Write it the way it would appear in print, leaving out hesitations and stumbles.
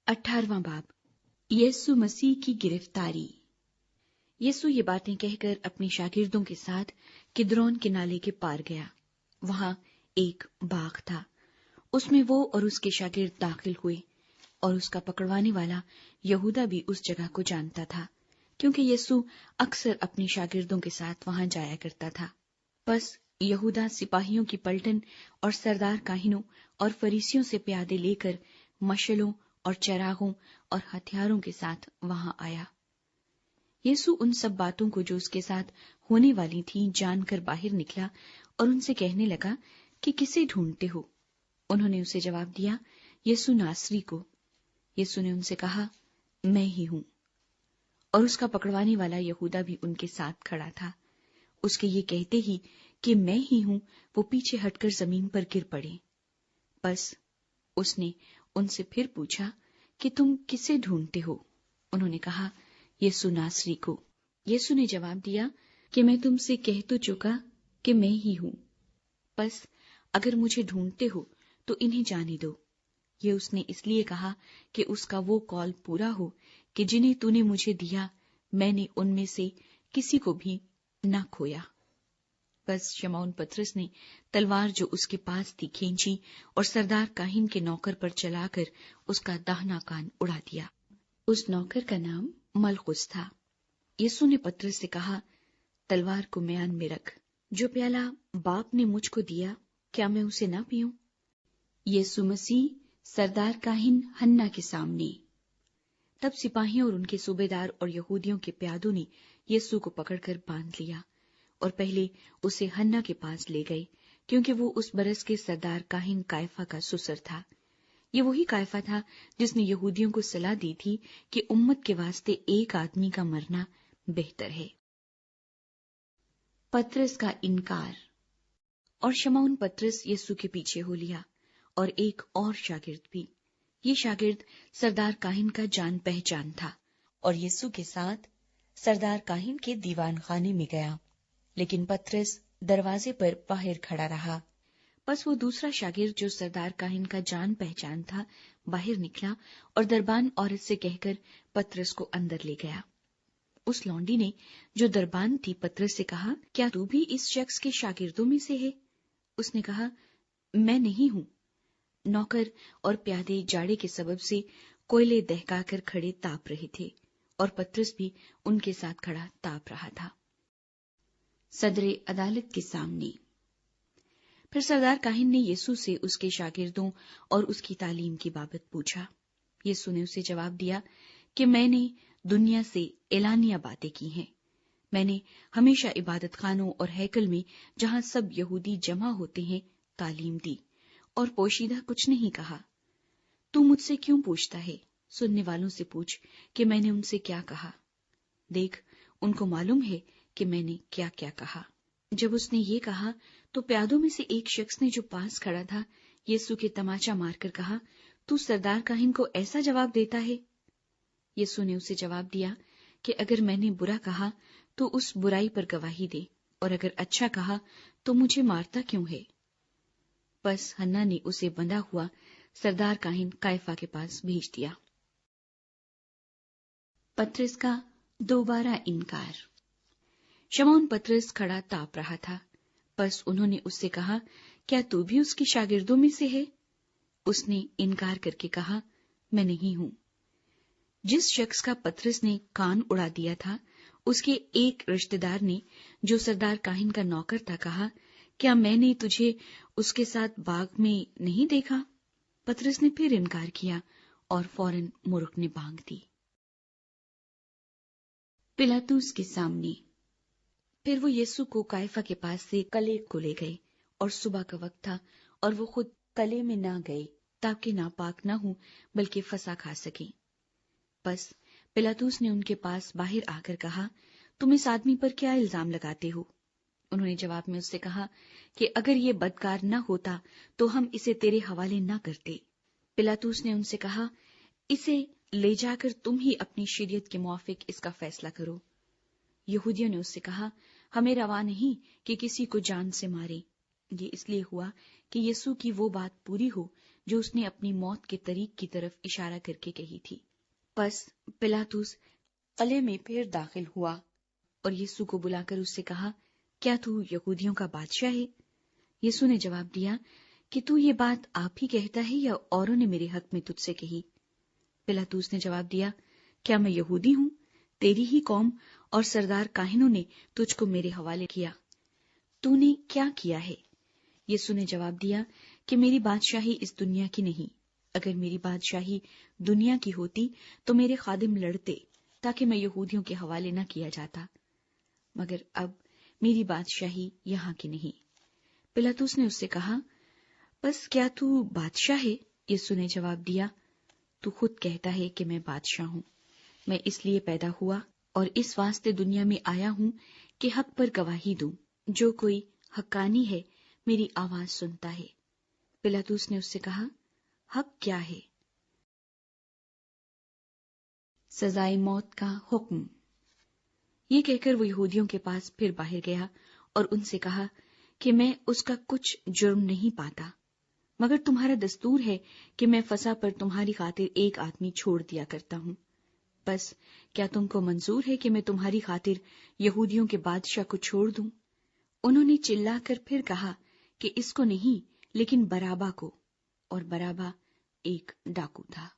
18वां बाब, यीशु मसीह की गिरफ्तारी। यीशु ये बातें कहकर अपने शागिर्दों के साथ किद्रोन के नाले के पार गया। वहां एक बाग था, उसमें वो और उसके शागिर्द दाखिल हुए, और उसका पकड़वाने वाला यहूदा भी उस जगह को जानता था, क्योंकि यीशु अक्सर अपने शागिर्दों के साथ वहां जाया करता था। बस यहूदा सिपाहियों की पलटन और सरदार काहिनों और फरीसियों से प्यादे लेकर मशालों और चरागों और हथियारों के साथ वहां आया। यीशु उन सब बातों को जो उसके साथ होने वाली थी जानकर बाहर निकला और उनसे कहने लगा कि किसे ढूंढते हो? उन्होंने उसे जवाब दिया, यीशु नासरी को। यीशु ने उनसे कहा, मैं ही हूं। और उसका पकड़वाने वाला यहूदा भी उनके साथ खड़ा था। उसके ये कहते ही कि मैं ही हूं, वो पीछे हटकर जमीन पर गिर पड़े। बस उसने उनसे फिर पूछा कि तुम किसे ढूंढते हो? उन्होंने कहा, यीशु नासरी को। यीशु ने जवाब दिया कि मैं तुमसे कह तो चुका कि मैं ही हूं। बस अगर मुझे ढूंढते हो तो इन्हें जाने दो। ये उसने इसलिए कहा कि उसका वो कौल पूरा हो कि जिन्हें तूने मुझे दिया, मैंने उनमें से किसी को भी न खोया। बस शमौन पतरस ने तलवार जो उसके पास थी खींची और सरदार काहिन के नौकर पर चलाकर उसका दाहिना कान उड़ा दिया। उस नौकर का नाम मलकुस था। यीशु ने पतरस से कहा, तलवार को म्यान में रख। जो प्याला बाप ने मुझको दिया, क्या मैं उसे ना पीऊं? यीशु मसीह सरदार काहिन हन्ना के सामने। तब सिपाहियों और उनके सूबेदार और यहूदियों के प्यादों ने यीशु को पकड़कर बांध लिया और पहले उसे हन्ना के पास ले गए, क्योंकि वो उस बरस के सरदार काहिन कायफा का सुसर था। ये वही कायफा था जिसने यहूदियों को सलाह दी थी कि उम्मत के वास्ते एक आदमी का मरना बेहतर है। पतरस का इनकार। और शमौन पतरस यीशु के पीछे हो लिया, और एक और शागिर्द भी। ये शागिर्द सरदार काहिन का जान पहचान था और यीशु के साथ सरदार काहिन के दीवान खाने में गया, लेकिन पतरस दरवाजे पर बाहर खड़ा रहा। बस वो दूसरा शागिर्द जो सरदार काहिन का जान पहचान था बाहर निकला और दरबान औरत से कहकर पतरस को अंदर ले गया। उस लौंडी ने जो दरबान थी पतरस से कहा, क्या तू भी इस शख्स के शागिर्दों में से है? उसने कहा, मैं नहीं हूं। नौकर और प्यादे जाड़े के सबब से कोयले दहकाकर खड़े ताप रहे थे और पतरस भी उनके साथ खड़ा ताप रहा था। सदरे अदालत के सामने। फिर सरदार काहिन ने यीशु से उसके शागिर्दों और उसकी तालीम की बाबत पूछा। यीशु ने उसे जवाब दिया कि मैंने दुनिया से एलानिया बातें की हैं। मैंने हमेशा इबादत खानों और हैकल में, जहां सब यहूदी जमा होते हैं, तालीम दी और पोशीदा कुछ नहीं कहा। तू मुझसे क्यों पूछता है? सुनने वालों से पूछ कि मैंने उनसे क्या कहा। देख, उनको मालूम है कि मैंने क्या क्या कहा। जब उसने ये कहा तो प्यादों में से एक शख्स ने जो पास खड़ा था यीशु के तमाचा मारकर कहा, तू सरदार काहिन को ऐसा जवाब देता है? यीशु ने उसे जवाब दिया कि अगर मैंने बुरा कहा तो उस बुराई पर गवाही दे, और अगर अच्छा कहा तो मुझे मारता क्यों है? बस हन्ना ने उसे बंधा हुआ सरदार काहिन कायफा के पास भेज दिया। पतरस का दोबारा इनकार। शमौन पतरस खड़ा ताप रहा था। बस उन्होंने उससे कहा, क्या तू भी उसके शागिर्दों में से है? उसने इनकार करके कहा, मैं नहीं हूं। जिस शख्स का पतरस ने कान उड़ा दिया था, उसके एक रिश्तेदार ने, जो सरदार काहिन का नौकर था, कहा, क्या मैंने तुझे उसके साथ बाग में नहीं देखा? पतरस ने फिर इनकार किया और फौरन मुर्ख ने बांग दी। पिलातुस के सामने। फिर वो यीशु को कायफा के पास से कले को ले गए, और सुबह का वक्त था और वो खुद कले में ना गए ताकि नापाक ना हो बल्कि फंसा खा सके। बस पिलातुस ने उनके पास बाहर आकर कहा, तुम इस आदमी पर क्या इल्जाम लगाते हो? उन्होंने जवाब में उससे कहा कि अगर ये बदकार न होता तो हम इसे तेरे हवाले न करते। पिलातुस ने उनसे कहा, इसे ले जाकर तुम ही अपनी शरीयत के मुआफिक इसका फैसला करो। यहूदियों ने उससे कहा, हमें रवा नहीं कि किसी को जान से मारे। ये इसलिए हुआ कि यीशु की वो बात पूरी हो جو اس نے اپنی موت کے طریق کی طرف اشارہ کر کے کہی تھی۔ پس پلاطس قلعے میں پھر داخل ہوا اور یسوع کو بلا کر اس سے کہا، کیا تو یہودیوں کا بادشاہ ہے؟ یسوع نے جواب دیا کہ تو یہ بات آپ ہی کہتا ہے یا اوروں نے میرے حق میں تجھ سے کہی؟ پلاطس نے جواب دیا، کیا میں یہودی ہوں؟ تیری ہی قوم اور سردار کاہنوں نے تجھ کو میرے حوالے کیا۔ تو نے کیا کیا ہے؟ یسوع نے جواب دیا کہ میری بادشاہی اس دنیا کی نہیں۔ اگر میری بادشاہی دنیا کی ہوتی تو میرے خادم لڑتے تاکہ میں یہودیوں کے حوالے نہ کیا جاتا، مگر اب میری بادشاہی یہاں کی نہیں۔ پلاطس نے اس سے کہا، بس کیا تو بادشاہ ہے؟ یسوع نے جواب دیا، تو خود کہتا ہے کہ میں بادشاہ ہوں۔ میں اس لیے پیدا ہوا اور اس واسطے دنیا میں آیا ہوں کہ حق پر گواہی دوں۔ جو کوئی حقانی ہے میری آواز سنتا ہے۔ پلاطس نے اس سے کہا، حق کیا ہے؟ سزائے موت کا حکم۔ یہ کہہ کر وہ یہودیوں کے پاس پھر باہر گیا اور ان سے کہا کہ میں اس کا کچھ جرم نہیں پاتا، مگر تمہارا دستور ہے کہ میں فسح پر تمہاری خاطر ایک آدمی چھوڑ دیا کرتا ہوں۔ بس کیا تم کو منظور ہے کہ میں تمہاری خاطر یہودیوں کے بادشاہ کو چھوڑ دوں؟ انہوں نے چلا کر پھر کہا کہ اس کو نہیں لیکن برابا کو، اور برابا ایک ڈاکو تھا۔